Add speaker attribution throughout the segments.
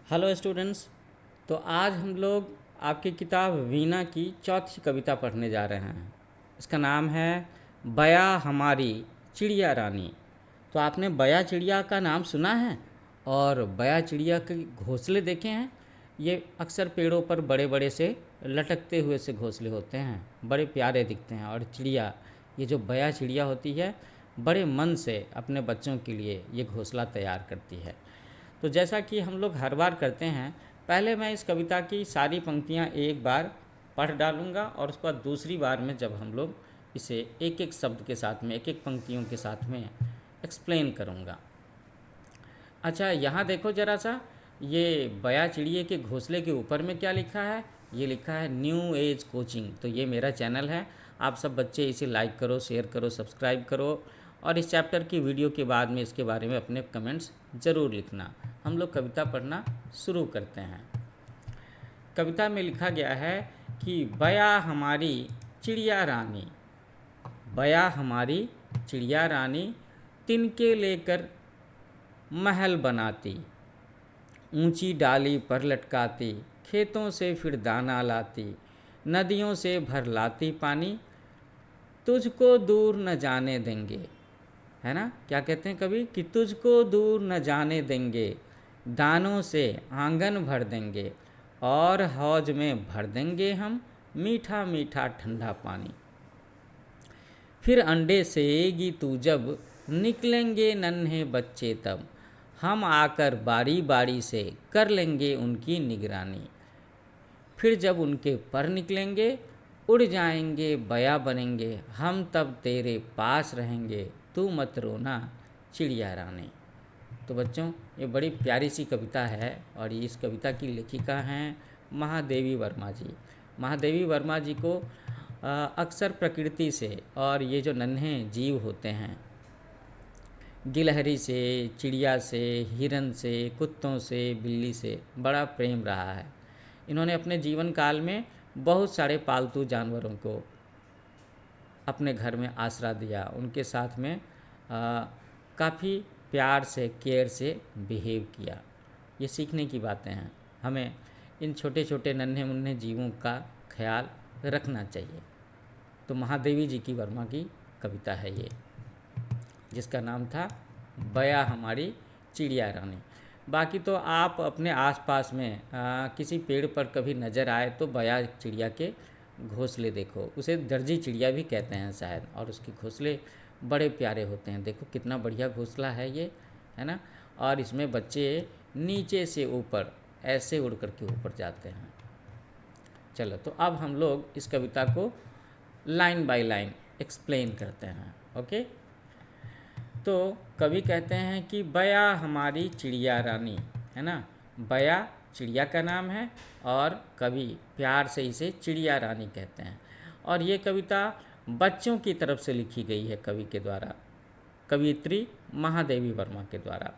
Speaker 1: Hello students. तो आज हम लोग आपकी किताब वीणा की चौथी कविता पढ़ने जा रहे हैं। इसका नाम है बया हमारी चिड़िया रानी। तो आपने बया चिड़िया का नाम सुना है और बया चिड़िया के घोंसले देखे हैं। ये अक्सर पेड़ों पर बड़े बड़े से लटकते हुए से घोंसले होते हैं, बड़े प्यारे दिखते हैं। और चिड़िया, ये जो बया चिड़िया होती है, बड़े मन से अपने बच्चों के लिए ये घोंसला तैयार करती है। तो जैसा कि हम लोग हर बार करते हैं, पहले मैं इस कविता की सारी पंक्तियाँ एक बार पढ़ डालूँगा और उसके बाद दूसरी बार में जब हम लोग इसे एक एक शब्द के साथ में, एक एक पंक्तियों के साथ में एक्सप्लेन करूँगा। अच्छा, यहाँ देखो ज़रा सा, ये बया चिड़िए के घोंसले के ऊपर में क्या लिखा है? ये लिखा है न्यू एज कोचिंग। तो ये मेरा चैनल है, आप सब बच्चे इसे लाइक करो, शेयर करो, सब्सक्राइब करो और इस चैप्टर की वीडियो के बाद में इसके बारे में अपने कमेंट्स ज़रूर लिखना। हम लोग कविता पढ़ना शुरू करते हैं। कविता में लिखा गया है कि बया हमारी चिड़िया रानी, बया हमारी चिड़िया रानी, तिनके लेकर महल बनाती, ऊंची डाली पर लटकाती, खेतों से फिर दाना लाती, नदियों से भर लाती पानी, तुझको दूर न जाने देंगे। है ना, क्या कहते हैं कभी कि तुझको दूर न जाने देंगे, दानों से आंगन भर देंगे और हौज में भर देंगे हम मीठा मीठा ठंडा पानी। फिर अंडे सेएगी तू जब, निकलेंगे नन्हे बच्चे तब, हम आकर बारी बारी से कर लेंगे उनकी निगरानी। फिर जब उनके पर निकलेंगे, उड़ जाएंगे बया बनेंगे, हम तब तेरे पास रहेंगे, तू मत रोना चिड़िया रानी। तो बच्चों, ये बड़ी प्यारी सी कविता है और इस कविता की लेखिका हैं महादेवी वर्मा जी। महादेवी वर्मा जी को अक्सर प्रकृति से और ये जो नन्हे जीव होते हैं, गिलहरी से, चिड़िया से, हिरन से, कुत्तों से, बिल्ली से बड़ा प्रेम रहा है। इन्होंने अपने जीवन काल में बहुत सारे पालतू जानवरों को अपने घर में आसरा दिया, उनके साथ में काफ़ी प्यार से, केयर से बिहेव किया। ये सीखने की बातें हैं, हमें इन छोटे छोटे नन्हे मुन्ने जीवों का ख्याल रखना चाहिए। तो महादेवी जी की वर्मा की कविता है ये, जिसका नाम था बया हमारी चिड़िया रानी। बाकी तो आप अपने आसपास में किसी पेड़ पर कभी नज़र आए तो बया चिड़िया के घोंसले देखो। उसे दर्जी चिड़िया भी कहते हैं शायद, और उसके घोंसले बड़े प्यारे होते हैं। देखो कितना बढ़िया घोंसला है ये, है ना। और इसमें बच्चे नीचे से ऊपर ऐसे उड़ कर के ऊपर जाते हैं। चलो, तो अब हम लोग इस कविता को लाइन बाय लाइन एक्सप्लेन करते हैं। ओके, तो कवि कहते हैं कि बया हमारी चिड़िया रानी, है ना। बया चिड़िया का नाम है और कवि प्यार से इसे चिड़िया रानी कहते हैं। और ये कविता बच्चों की तरफ से लिखी गई है कवि के द्वारा, कवियत्री महादेवी वर्मा के द्वारा।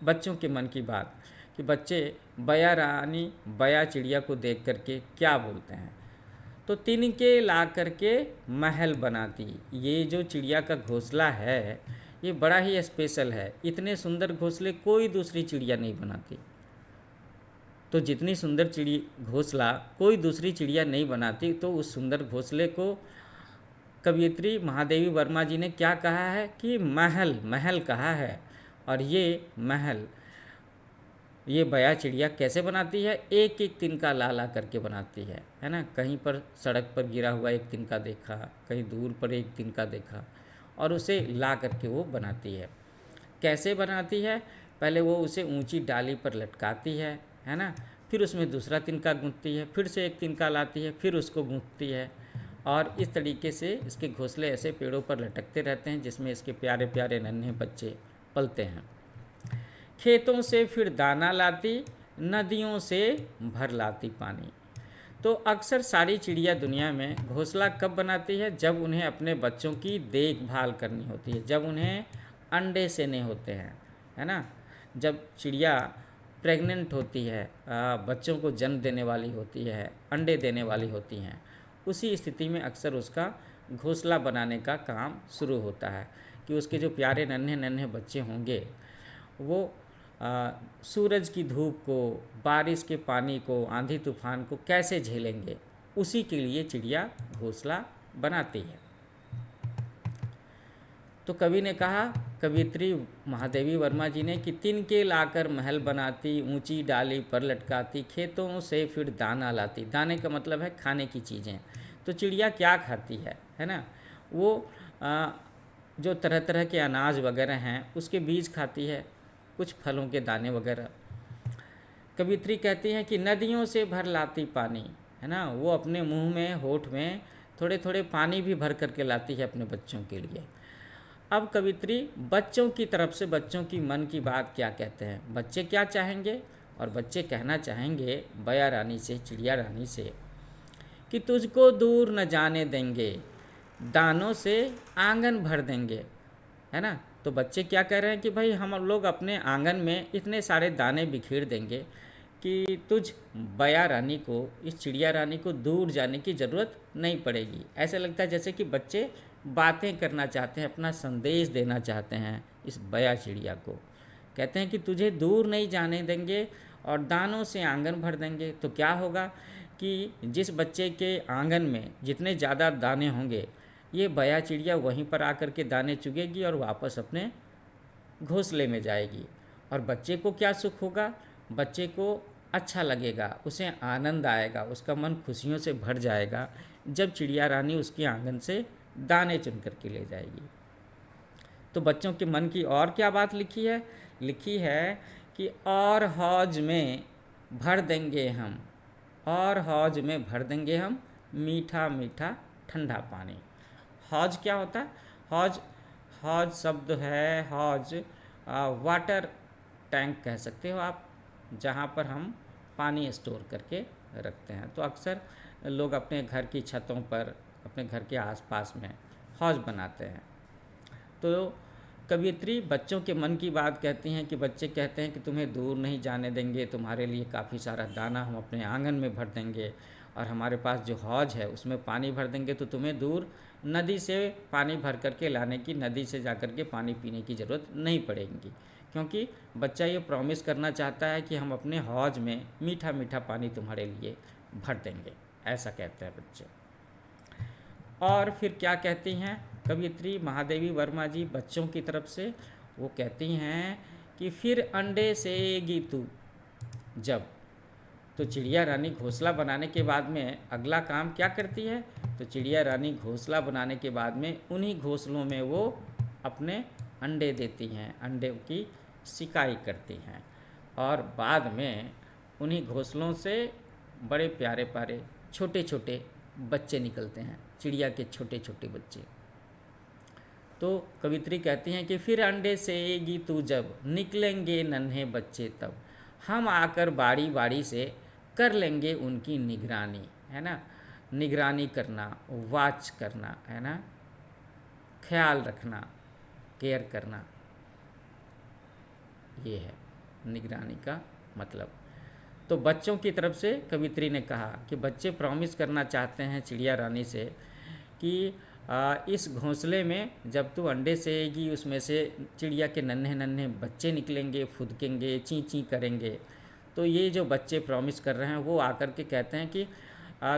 Speaker 1: बच्चों के मन की बात कि बच्चे बया रानी, बया चिड़िया को देख करके क्या बोलते हैं। तो तिनके ला करके महल बनाती। ये जो चिड़िया का घोंसला है, ये बड़ा ही स्पेशल है। इतने सुंदर घोंसले कोई दूसरी चिड़िया नहीं बनाती। तो जितनी सुंदर घोंसला कोई दूसरी चिड़िया नहीं बनाती, तो उस सुंदर घोंसले को कवयित्री महादेवी वर्मा जी ने क्या कहा है कि महल, महल कहा है। और ये महल, ये बया चिड़िया कैसे बनाती है? एक एक तिनका ला ला करके बनाती है ना। कहीं पर सड़क पर गिरा हुआ एक तिनका देखा, कहीं दूर पर एक तिनका देखा, और उसे ला करके वो बनाती है। कैसे बनाती है? पहले वो उसे ऊंची डाली पर लटकाती है ना। फिर उसमें दूसरा तिनका गूंथती है, फिर से एक तिनका लाती है, फिर उसको गूंथती है। और इस तरीके से इसके घोंसले ऐसे पेड़ों पर लटकते रहते हैं, जिसमें इसके प्यारे प्यारे नन्हे बच्चे पलते हैं। खेतों से फिर दाना लाती, नदियों से भर लाती पानी। तो अक्सर सारी चिड़िया दुनिया में घोंसला कब बनाती है? जब उन्हें अपने बच्चों की देखभाल करनी होती है, जब उन्हें अंडे सेने होते हैं, है ना। जब चिड़िया प्रेग्नेंट होती है, बच्चों को जन्म देने वाली होती है, अंडे देने वाली होती हैं, उसी स्थिति में अक्सर उसका घोंसला बनाने का काम शुरू होता है कि उसके जो प्यारे नन्हे नन्हे बच्चे होंगे वो सूरज की धूप को, बारिश के पानी को, आंधी तूफान को कैसे झेलेंगे, उसी के लिए चिड़िया घोंसला बनाती है। तो कवि ने कहा, कवियत्री महादेवी वर्मा जी ने, कि तिनके लाकर महल बनाती, ऊंची डाली पर लटकाती, खेतों से फिर दाना लाती। दाने का मतलब है खाने की चीज़ें। तो चिड़िया क्या खाती है ना, वो जो तरह तरह के अनाज वगैरह हैं उसके बीज खाती है, कुछ फलों के दाने वगैरह। कवियत्री कहती हैं कि नदियों से भर लाती पानी, है ना, वो अपने मुंह में, होठ में थोड़े थोड़े पानी भी भर करके लाती है अपने बच्चों के लिए। अब कवित्री बच्चों की तरफ से बच्चों की मन की बात क्या कहते हैं, बच्चे क्या चाहेंगे, और बच्चे कहना चाहेंगे बया रानी से, चिड़िया रानी से, कि तुझको दूर न जाने देंगे, दानों से आंगन भर देंगे, है ना। तो बच्चे क्या कह रहे हैं कि भाई हम लोग अपने आंगन में इतने सारे दाने बिखेर देंगे कि तुझ बया रानी को, इस चिड़िया रानी को दूर जाने की ज़रूरत नहीं पड़ेगी। ऐसा लगता है जैसे कि बच्चे बातें करना चाहते हैं, अपना संदेश देना चाहते हैं इस बया चिड़िया को। कहते हैं कि तुझे दूर नहीं जाने देंगे और दानों से आंगन भर देंगे। तो क्या होगा कि जिस बच्चे के आंगन में जितने ज़्यादा दाने होंगे, ये बया चिड़िया वहीं पर आकर के दाने चुगेगी और वापस अपने घोंसले में जाएगी। और बच्चे को क्या सुख होगा, बच्चे को अच्छा लगेगा, उसे आनंद आएगा, उसका मन खुशियों से भर जाएगा जब चिड़िया रानी उसके आंगन से दाने चुन करके ले जाएगी। तो बच्चों के मन की और क्या बात लिखी है कि और हौज में भर देंगे हम, और हौज में भर देंगे हम मीठा मीठा ठंडा पानी। हौज क्या होता है, हौज शब्द है, हौज वाटर टैंक कह सकते हो आप, जहाँ पर हम पानी स्टोर करके रखते हैं। तो अक्सर लोग अपने घर की छतों पर, अपने घर के आसपास में हौज बनाते हैं। तो कवियत्री बच्चों के मन की बात कहती हैं कि बच्चे कहते हैं कि तुम्हें दूर नहीं जाने देंगे, तुम्हारे लिए काफ़ी सारा दाना हम अपने आंगन में भर देंगे, और हमारे पास जो हौज है उसमें पानी भर देंगे, तो तुम्हें दूर नदी से पानी भर करके लाने की, नदी से जा कर के पानी पीने की ज़रूरत नहीं पड़ेगी। क्योंकि बच्चा ये प्रॉमिस करना चाहता है कि हम अपने हौज में मीठा मीठा पानी तुम्हारे लिए भर देंगे, ऐसा कहते हैं बच्चे। और फिर क्या कहती हैं कवियत्री महादेवी वर्मा जी बच्चों की तरफ से, वो कहती हैं कि फिर अंडे सेगी तू जब। तो चिड़िया रानी घोंसला बनाने के बाद में अगला काम क्या करती है, तो चिड़िया रानी घोंसला बनाने के बाद में उन्हीं घोंसलों में वो अपने अंडे देती हैं, अंडे की सिकाई करती हैं, और बाद में उन्हीं घोंसलों से बड़े प्यारे प्यारे छोटे छोटे बच्चे निकलते हैं, चिड़िया के छोटे छोटे बच्चे। तो कवित्री कहती हैं कि फिर अंडे सेगी तू जब, निकलेंगे नन्हे बच्चे तब, हम आकर बारी बारी से कर लेंगे उनकी निगरानी, है ना। निगरानी करना, वॉच करना, है ना, ख्याल रखना, केयर करना, ये है निगरानी का मतलब। तो बच्चों की तरफ से कवित्री ने कहा कि बच्चे प्रॉमिस करना चाहते हैं चिड़िया रानी से कि इस घोंसले में जब तू अंडे सेएगी, उसमें से चिड़िया के नन्हे नन्हे बच्चे निकलेंगे, फुदकेंगे, ची ची करेंगे। तो ये जो बच्चे प्रॉमिस कर रहे हैं वो आकर के कहते हैं कि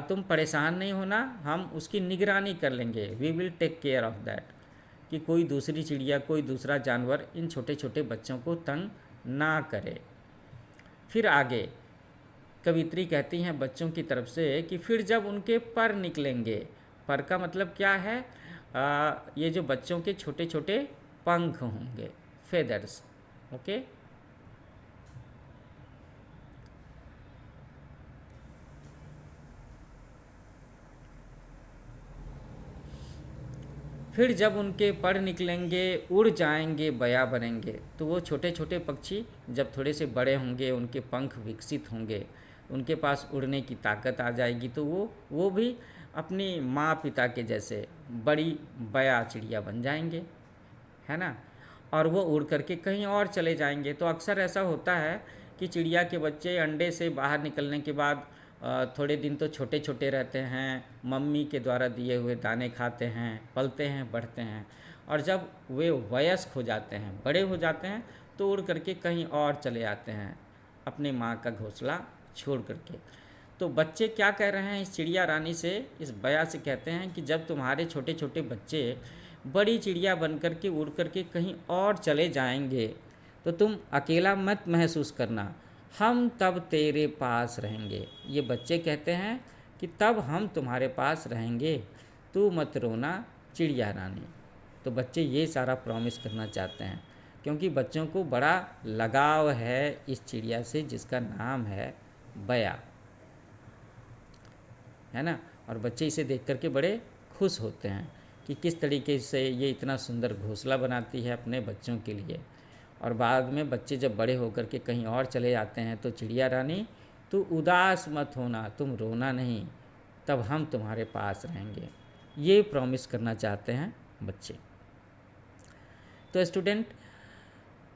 Speaker 1: तुम परेशान नहीं होना, हम उसकी निगरानी कर लेंगे, we will take care of that, कि कोई दूसरी चिड़िया, कोई दूसरा जानवर इन छोटे छोटे बच्चों को तंग ना करे। फिर आगे कवित्री कहती हैं बच्चों की तरफ से कि फिर जब उनके पर निकलेंगे, पर का मतलब क्या है, ये जो बच्चों के छोटे छोटे पंख होंगे, फेदर्स, ओके। फिर जब उनके पर निकलेंगे, उड़ जाएंगे, बया बनेंगे। तो वो छोटे छोटे पक्षी जब थोड़े से बड़े होंगे, उनके पंख विकसित होंगे, उनके पास उड़ने की ताकत आ जाएगी, तो वो भी अपनी माँ पिता के जैसे बड़ी बया चिड़िया बन जाएंगे, है ना। और वो उड़ करके कहीं और चले जाएंगे। तो अक्सर ऐसा होता है कि चिड़िया के बच्चे अंडे से बाहर निकलने के बाद थोड़े दिन तो छोटे छोटे रहते हैं, मम्मी के द्वारा दिए हुए दाने खाते हैं, पलते हैं, बढ़ते हैं, और जब वे वयस्क हो जाते हैं, बड़े हो जाते हैं, तो उड़ करके कहीं और चले आते हैं अपनी माँ का घोंसला छोड़ करके। तो बच्चे क्या कह रहे हैं इस चिड़िया रानी से, इस बया से कहते हैं कि जब तुम्हारे छोटे छोटे बच्चे बड़ी चिड़िया बन कर के उड़ कर के कहीं और चले जाएंगे तो तुम अकेला मत महसूस करना, हम तब तेरे पास रहेंगे। ये बच्चे कहते हैं कि तब हम तुम्हारे पास रहेंगे, तू मत रोना चिड़िया रानी। तो बच्चे ये सारा प्रॉमिस करना चाहते हैं क्योंकि बच्चों को बड़ा लगाव है इस चिड़िया से जिसका नाम है बया, है ना। और बच्चे इसे देख कर के बड़े खुश होते हैं कि किस तरीके से ये इतना सुंदर घोंसला बनाती है अपने बच्चों के लिए। और बाद में बच्चे जब बड़े होकर के कहीं और चले जाते हैं तो चिड़िया रानी तू उदास मत होना, तुम रोना नहीं, तब हम तुम्हारे पास रहेंगे, ये प्रॉमिस करना चाहते हैं बच्चे। तो स्टूडेंट,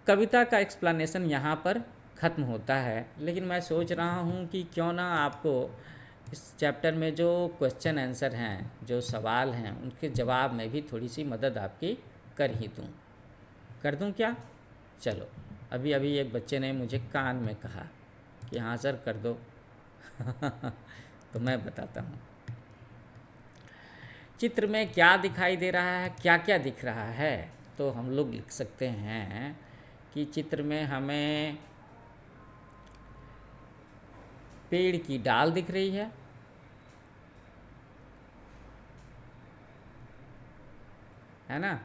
Speaker 1: कविता का एक्सप्लेनेशन यहाँ पर ख़त्म होता है, लेकिन मैं सोच रहा हूँ कि क्यों ना आपको इस चैप्टर में जो क्वेश्चन आंसर हैं, जो सवाल हैं, उनके जवाब में भी थोड़ी सी मदद आपकी कर ही दूँ। कर दूँ क्या? चलो, अभी अभी एक बच्चे ने मुझे कान में कहा कि हाँ सर कर दो तो मैं बताता हूँ। चित्र में क्या दिखाई दे रहा है, क्या क्या दिख रहा है? तो हम लोग लिख सकते हैं कि चित्र में हमें पेड़ की डाल दिख रही है ना।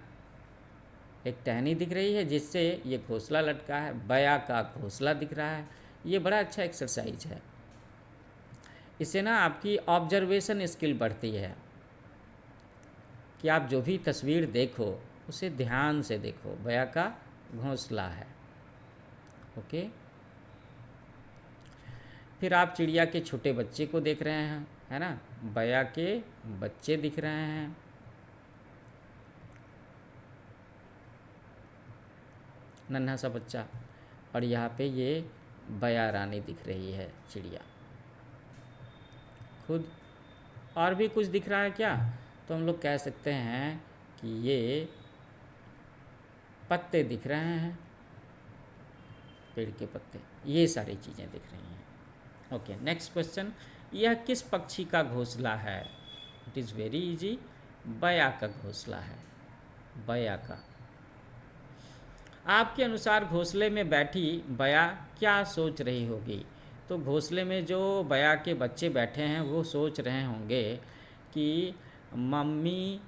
Speaker 1: एक टहनी दिख रही है जिससे ये घोंसला लटका है, बया का घोंसला दिख रहा है। ये बड़ा अच्छा एक्सरसाइज है, इससे ना आपकी ऑब्जर्वेशन स्किल बढ़ती है कि आप जो भी तस्वीर देखो उसे ध्यान से देखो। बया का घोंसला है, ओके। फिर आप चिड़िया के छोटे बच्चे को देख रहे हैं, है ना। बया के बच्चे दिख रहे हैं, नन्हा सा बच्चा। और यहाँ पे ये बया रानी दिख रही है चिड़िया खुद। और भी कुछ दिख रहा है क्या? तो हम लोग कह सकते हैं कि ये पत्ते दिख रहे हैं, पेड़ के पत्ते, ये सारी चीज़ें दिख रही हैं। ओके, नेक्स्ट क्वेश्चन, यह किस पक्षी का घोंसला है? इट इज़ वेरी इजी, बया का घोंसला है, बया का। आपके अनुसार घोंसले में बैठी बया क्या सोच रही होगी? तो घोंसले में जो बया के बच्चे बैठे हैं वो सोच रहे होंगे कि मम्मी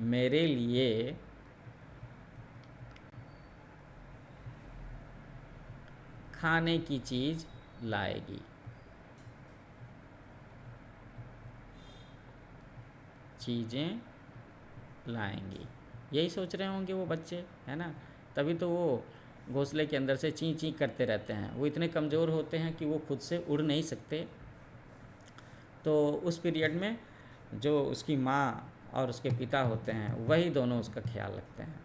Speaker 1: मेरे लिए खाने की चीज़ लाएगी, चीज़ें लाएंगी, यही सोच रहे होंगे वो बच्चे, है ना। तभी तो वो घोंसले के अंदर से ची ची करते रहते हैं। वो इतने कमज़ोर होते हैं कि वो खुद से उड़ नहीं सकते। तो उस पीरियड में जो उसकी माँ और उसके पिता होते हैं वही दोनों उसका ख्याल रखते हैं।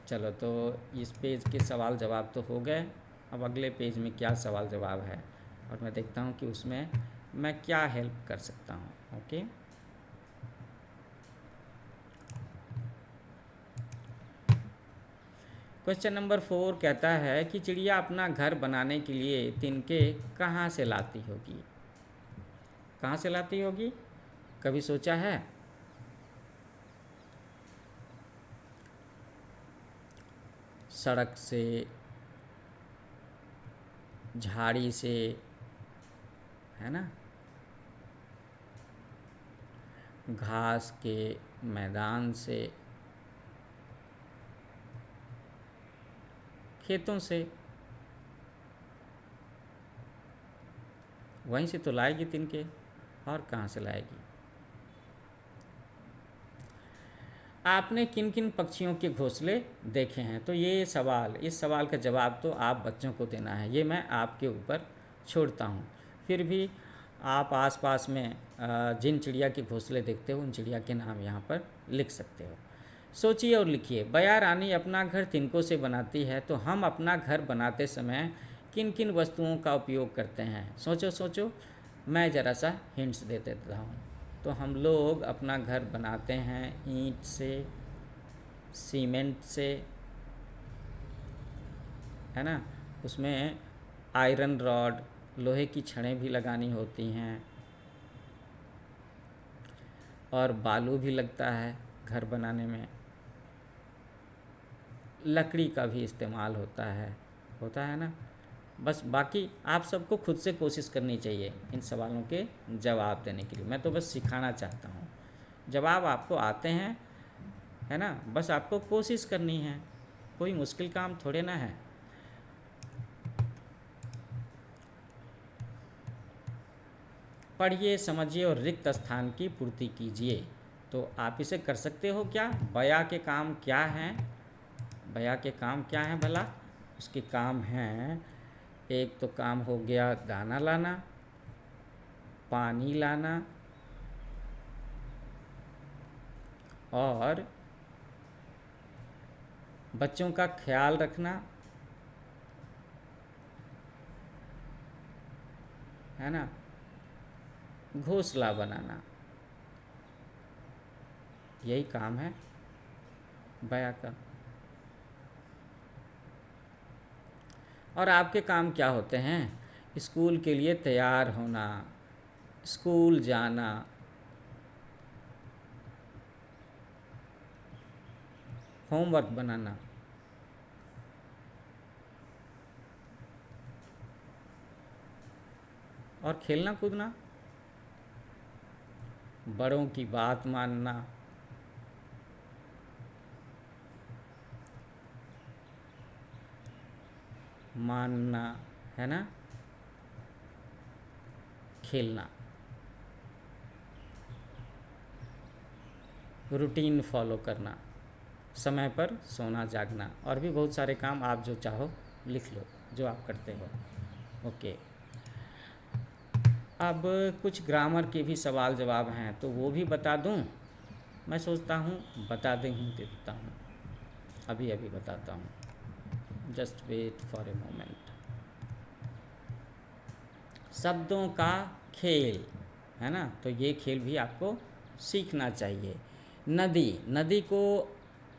Speaker 1: चलो, तो इस पेज के सवाल जवाब तो हो गए। अब अगले पेज में क्या सवाल जवाब है और मैं देखता हूँ कि उसमें मैं क्या हेल्प कर सकता हूँ। ओके, क्वेश्चन नंबर 4 कहता है कि चिड़िया अपना घर बनाने के लिए तिनके कहाँ से लाती होगी? कहाँ से लाती होगी, कभी सोचा है? सड़क से, झाड़ी से, है ना, घास के मैदान से, खेतों से, वहीं से तो लाएगी तिनके, और कहाँ से लाएगी? आपने किन किन पक्षियों के घोंसले देखे हैं? तो ये सवाल, इस सवाल का जवाब तो आप बच्चों को देना है, ये मैं आपके ऊपर छोड़ता हूँ। फिर भी आप आसपास में जिन चिड़िया के घोंसले देखते हो उन चिड़िया के नाम यहाँ पर लिख सकते हो। सोचिए और लिखिए, बया रानी अपना घर तिनकों से बनाती है, तो हम अपना घर बनाते समय किन किन वस्तुओं का उपयोग करते हैं? सोचो सोचो, मैं ज़रा सा हिंट्स दे देता हूँ। तो हम लोग अपना घर बनाते हैं ईंट से, सीमेंट से, है ना। उसमें आयरन रॉड, लोहे की छड़ें भी लगानी होती हैं, और बालू भी लगता है घर बनाने में। लकड़ी का भी इस्तेमाल होता है ना। बस बाकी आप सबको खुद से कोशिश करनी चाहिए इन सवालों के जवाब देने के लिए। मैं तो बस सिखाना चाहता हूँ, जवाब आपको आते हैं, है ना। बस आपको कोशिश करनी है, कोई मुश्किल काम थोड़े ना है। पढ़िए, समझिए और रिक्त स्थान की पूर्ति कीजिए। तो आप इसे कर सकते हो क्या? बया के काम क्या हैं? बया के काम क्या हैं भला? उसके काम हैं, एक तो काम हो गया दाना लाना, पानी लाना, और बच्चों का ख्याल रखना, है ना, घोंसला बनाना। यही काम है बया का। और आपके काम क्या होते हैं? स्कूल के लिए तैयार होना, स्कूल जाना, होमवर्क बनाना, और खेलना कूदना, बड़ों की बात मानना, है ना, खेलना, रूटीन फॉलो करना, समय पर सोना जागना, और भी बहुत सारे काम आप जो चाहो लिख लो जो आप करते हो। ओके, अब कुछ ग्रामर के भी सवाल जवाब हैं तो वो भी बता दूं। मैं सोचता हूँ बता देता हूँ, अभी अभी बताता हूँ। Just wait for a moment. शब्दों का खेल, है ना, तो ये खेल भी आपको सीखना चाहिए। नदी, नदी को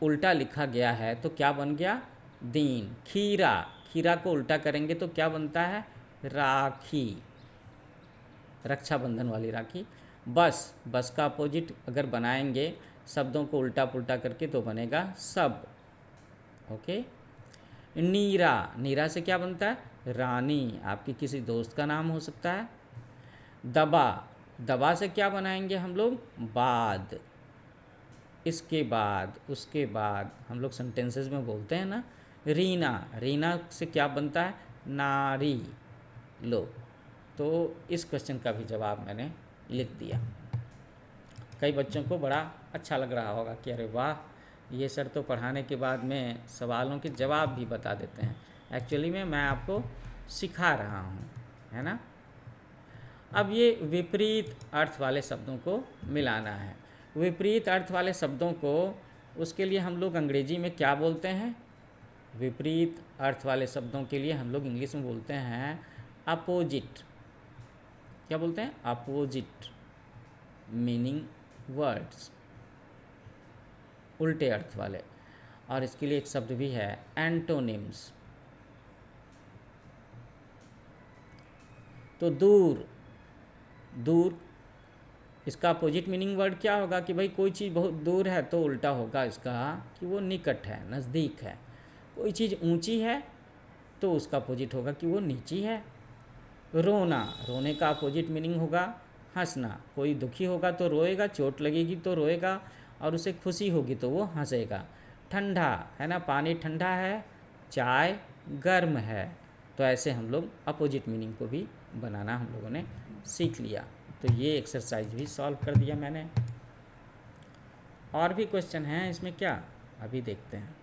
Speaker 1: उल्टा लिखा गया है तो क्या बन गया? दीन। खीरा, खीरा को उल्टा करेंगे तो क्या बनता है? राखी, रक्षाबंधन वाली राखी। बस, बस का अपोजिट अगर बनाएंगे शब्दों को उल्टा पुल्टा करके तो बनेगा सब। ओके। नीरा, नीरा से क्या बनता है? रानी, आपकी किसी दोस्त का नाम हो सकता है। दबा, दबा से क्या बनाएंगे हम लोग? बाद। इसके बाद, उसके बाद, हम लोग सेंटेंसेस में बोलते हैं ना। रीना, रीना से क्या बनता है? नारी। लो, तो इस क्वेश्चन का भी जवाब मैंने लिख दिया। कई बच्चों को बड़ा अच्छा लग रहा होगा कि अरे वाह, ये सर तो पढ़ाने के बाद में सवालों के जवाब भी बता देते हैं। एक्चुअली में मैं आपको सिखा रहा हूँ, है ना। अब ये विपरीत अर्थ वाले शब्दों को मिलाना है। विपरीत अर्थ वाले शब्दों को, उसके लिए हम लोग अंग्रेजी में क्या बोलते हैं? विपरीत अर्थ वाले शब्दों के लिए हम लोग इंग्लिश में बोलते हैं अपोजिट। क्या बोलते हैं? अपोजिट मीनिंग वर्ड्स, उल्टे अर्थ वाले। और इसके लिए एक शब्द भी है एंटोनिम्स। तो दूर, दूर, इसका अपोजिट मीनिंग वर्ड क्या होगा? कि भाई कोई चीज़ बहुत दूर है तो उल्टा होगा इसका कि वो निकट है, नज़दीक है। कोई चीज़ ऊंची है तो उसका अपोजिट होगा कि वो नीची है। रोना, रोने का अपोजिट मीनिंग होगा हंसना। कोई दुखी होगा तो रोएगा, चोट लगेगी तो रोएगा, और उसे खुशी होगी तो वो हंसेगा। ठंडा, है ना, पानी ठंडा है, चाय गर्म है। तो ऐसे हम लोग अपोजिट मीनिंग को भी बनाना हम लोगों ने सीख लिया। तो ये एक्सरसाइज भी सॉल्व कर दिया मैंने। और भी क्वेश्चन हैं इसमें क्या? अभी देखते हैं।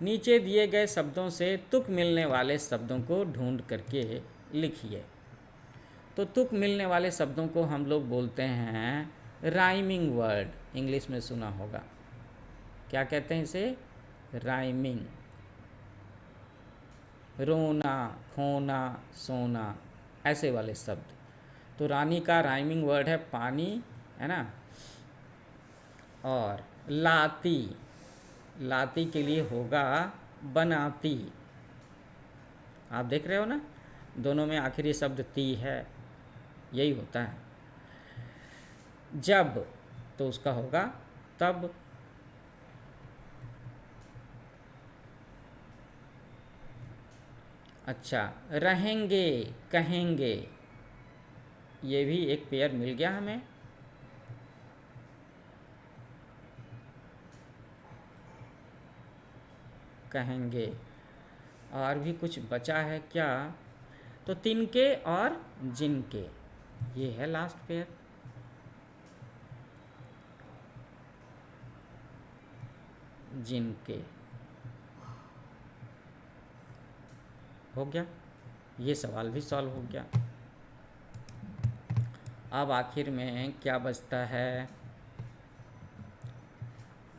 Speaker 1: नीचे दिए गए शब्दों से तुक मिलने वाले शब्दों को ढूंढ करके लिखिए। तो तुक मिलने वाले शब्दों को हम लोग बोलते हैं राइमिंग वर्ड। इंग्लिश में सुना होगा, क्या कहते हैं इसे? राइमिंग, रोना, खोना, सोना, ऐसे वाले शब्द। तो रानी का राइमिंग वर्ड है पानी, है ना। और लाती, लाती के लिए होगा बनाती। आप देख रहे हो ना, दोनों में आखिरी शब्द ती है, यही होता है। जब, तो उसका होगा तब। अच्छा, रहेंगे, कहेंगे, ये भी एक पेयर मिल गया हमें। कहेंगे। और भी कुछ बचा है क्या? तो तिनके और जिनके, ये है लास्ट पेयर। जिनके हो गया, ये सवाल भी सॉल्व हो गया। अब आखिर में क्या बचता है?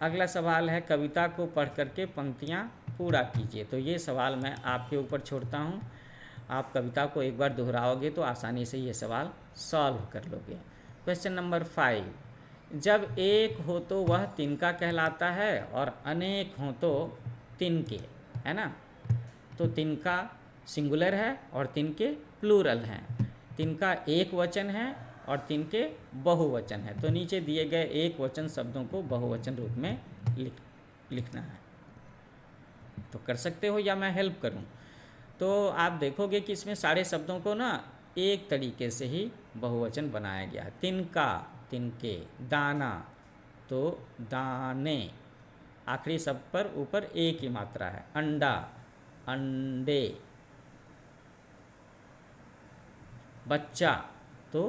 Speaker 1: अगला सवाल है कविता को पढ़ करके पंक्तियाँ पूरा कीजिए। तो ये सवाल मैं आपके ऊपर छोड़ता हूँ, आप कविता को एक बार दोहराओगे तो आसानी से ये सवाल सॉल्व कर लोगे। क्वेश्चन नंबर 5, जब एक हो तो वह तिनका कहलाता है और अनेक हो तो तिनके, है ना। तो तिनका सिंगुलर है और तिनके प्लूरल हैं। तिनका एक वचन है और तिनके बहुवचन है। तो नीचे दिए गए एक वचन शब्दों को बहुवचन रूप में लिखना है। तो कर सकते हो या मैं हेल्प करूं? तो आप देखोगे कि इसमें सारे शब्दों को ना एक तरीके से ही बहुवचन बनाया गया है। तिनका, तिनके, दाना, तो दाने, आखिरी शब्द पर ऊपर एक ही मात्रा है। अंडा, अंडे, बच्चा, तो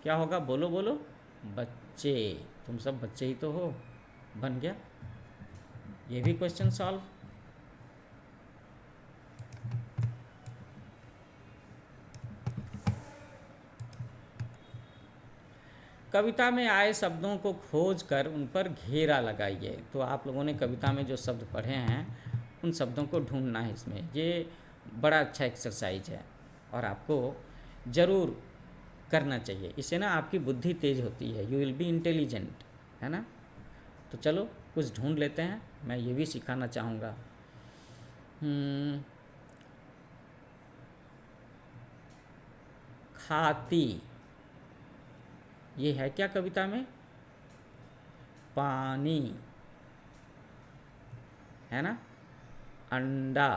Speaker 1: क्या होगा? बोलो बोलो, बच्चे। तुम सब बच्चे ही तो हो, बन गया ये भी क्वेश्चन सॉल्व। कविता में आए शब्दों को खोज कर उन पर घेरा लगाइए। तो आप लोगों ने कविता में जो शब्द पढ़े हैं उन शब्दों को ढूंढना है इसमें। ये बड़ा अच्छा एक्सरसाइज है और आपको ज़रूर करना चाहिए। इससे ना आपकी बुद्धि तेज होती है, यू विल बी इंटेलिजेंट, है ना। तो चलो कुछ ढूंढ लेते हैं, मैं ये भी सिखाना चाहूँगा। खाती, ये है क्या कविता में? पानी, है ना। अंडा,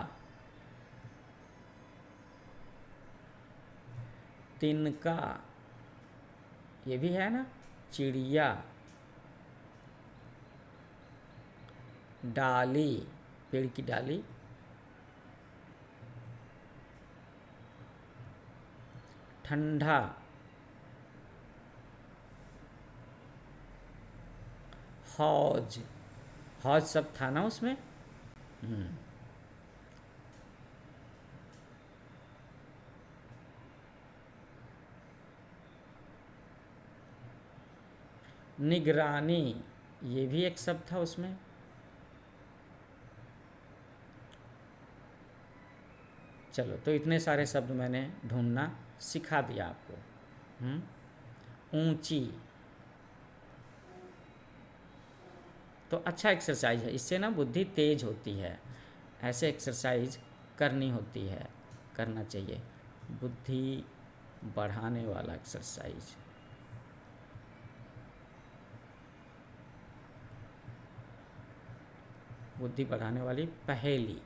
Speaker 1: तिनका, ये भी है ना। चिड़िया, डाली, पेड़ की डाली, ठंडा, हौज, हौज सब था ना उसमें। निगरानी, ये भी एक शब्द था उसमें। चलो, तो इतने सारे शब्द मैंने ढूंढना सिखा दिया आपको। ऊंची, तो अच्छा एक्सरसाइज है, इससे ना बुद्धि तेज होती है। ऐसे एक्सरसाइज करनी होती है, करना चाहिए, बुद्धि बढ़ाने वाला एक्सरसाइज। बुद्धि बढ़ाने वाली पहेली,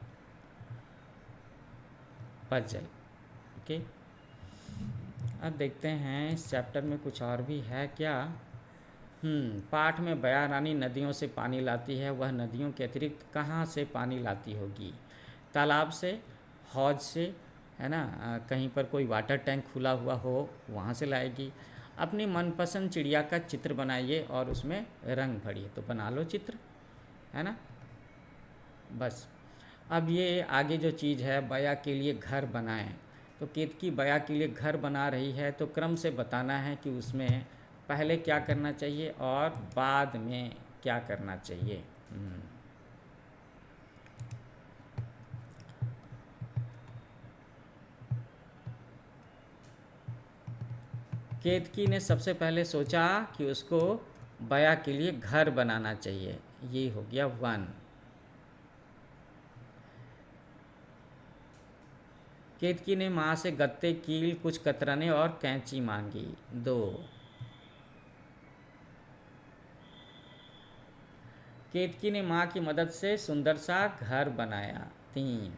Speaker 1: पजल। ओके, अब देखते हैं इस चैप्टर में कुछ और भी है क्या। पाठ में बया रानी नदियों से पानी लाती है, वह नदियों के अतिरिक्त कहाँ से पानी लाती होगी? तालाब से, हौज से, है ना। कहीं पर कोई वाटर टैंक खुला हुआ हो वहाँ से लाएगी। अपनी मनपसंद चिड़िया का चित्र बनाइए और उसमें रंग भरिए। तो बना लो चित्र, है ना। बस अब ये आगे जो चीज़ है, बया के लिए घर बनाएं। तो केतकी बया के लिए घर बना रही है, तो क्रम से बताना है कि उसमें पहले क्या करना चाहिए और बाद में क्या करना चाहिए। केतकी ने सबसे पहले सोचा कि उसको बया के लिए घर बनाना चाहिए। ये हो गया 1। केतकी ने माँ से गत्ते, कील, कुछ कतरने और कैंची मांगी। 2। केतकी ने माँ की मदद से सुंदर सा घर बनाया। 3।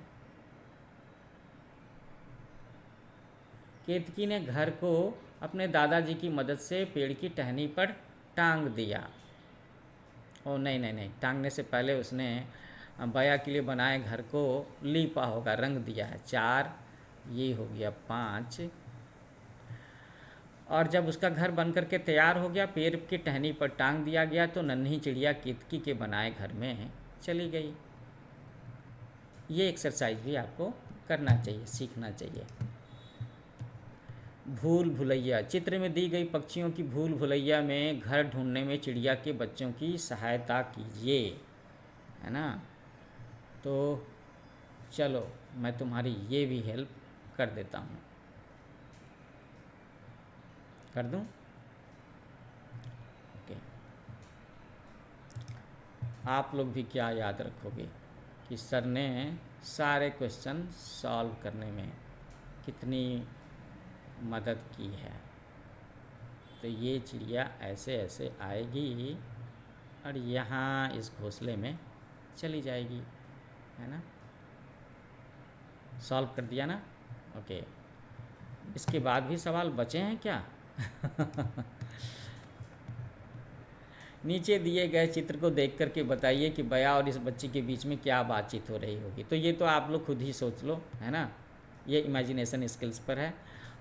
Speaker 1: केतकी ने घर को अपने दादाजी की मदद से पेड़ की टहनी पर टांग दिया। ओ नहीं नहीं नहीं, टांगने से पहले उसने बया के लिए बनाए घर को लीपा होगा, रंग दिया है। 4। ये हो गया 5। और जब उसका घर बन करके तैयार हो गया, पेड़ की टहनी पर टांग दिया गया, तो नन्ही चिड़िया केतकी के बनाए घर में चली गई। ये एक्सरसाइज भी आपको करना चाहिए, सीखना चाहिए। भूल भुलैया। चित्र में दी गई पक्षियों की भूल भुलैया में घर ढूंढने में चिड़िया के बच्चों की सहायता कीजिए, है ना। तो चलो मैं तुम्हारी ये भी हेल्प कर देता हूँ, कर दूँ? ओके। आप लोग भी क्या याद रखोगे कि सर ने सारे क्वेश्चन सॉल्व करने में कितनी मदद की है। तो ये चिड़िया ऐसे ऐसे आएगी और यहाँ इस घोंसले में चली जाएगी, है ना। सॉल्व कर दिया ना। ओके। इसके बाद भी सवाल बचे हैं क्या? नीचे दिए गए चित्र को देख करके बताइए कि बया और इस बच्ची के बीच में क्या बातचीत हो रही होगी। तो ये तो आप लोग खुद ही सोच लो, है ना। ये इमेजिनेशन स्किल्स पर है।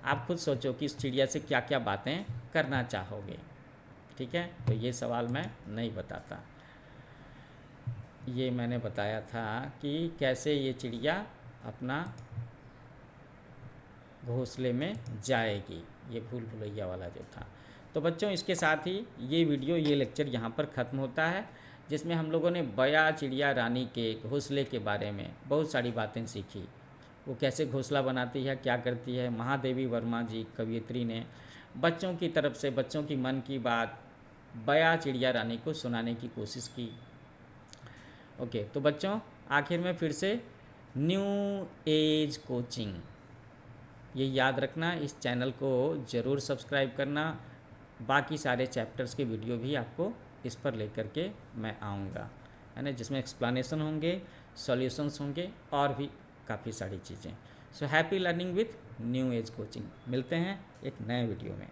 Speaker 1: आप खुद सोचो कि इस चिड़िया से क्या क्या बातें करना चाहोगे, ठीक है। तो ये सवाल मैं नहीं बताता, ये मैंने बताया था कि कैसे ये चिड़िया अपना घोंसले में जाएगी, ये भूल भुलैया वाला जो था। तो बच्चों, इसके साथ ही ये वीडियो, ये लेक्चर यहाँ पर ख़त्म होता है, जिसमें हम लोगों ने बया चिड़िया रानी के घोंसले के बारे में बहुत सारी बातें सीखी। वो कैसे घोंसला बनाती है, क्या करती है। महादेवी वर्मा जी कवयित्री ने बच्चों की तरफ से बच्चों की मन की बात बया चिड़िया रानी को सुनाने की कोशिश की। ओके, तो बच्चों आखिर में फिर से न्यू एज कोचिंग, ये याद रखना, इस चैनल को ज़रूर सब्सक्राइब करना। बाकी सारे चैप्टर्स के वीडियो भी आपको इस पर लेकर के मैं आऊँगा, है ना, जिसमें एक्सप्लेनेशन होंगे, सॉल्यूशंस होंगे और भी काफ़ी सारी चीज़ें। So happy learning with new age coaching. मिलते हैं एक नए वीडियो में।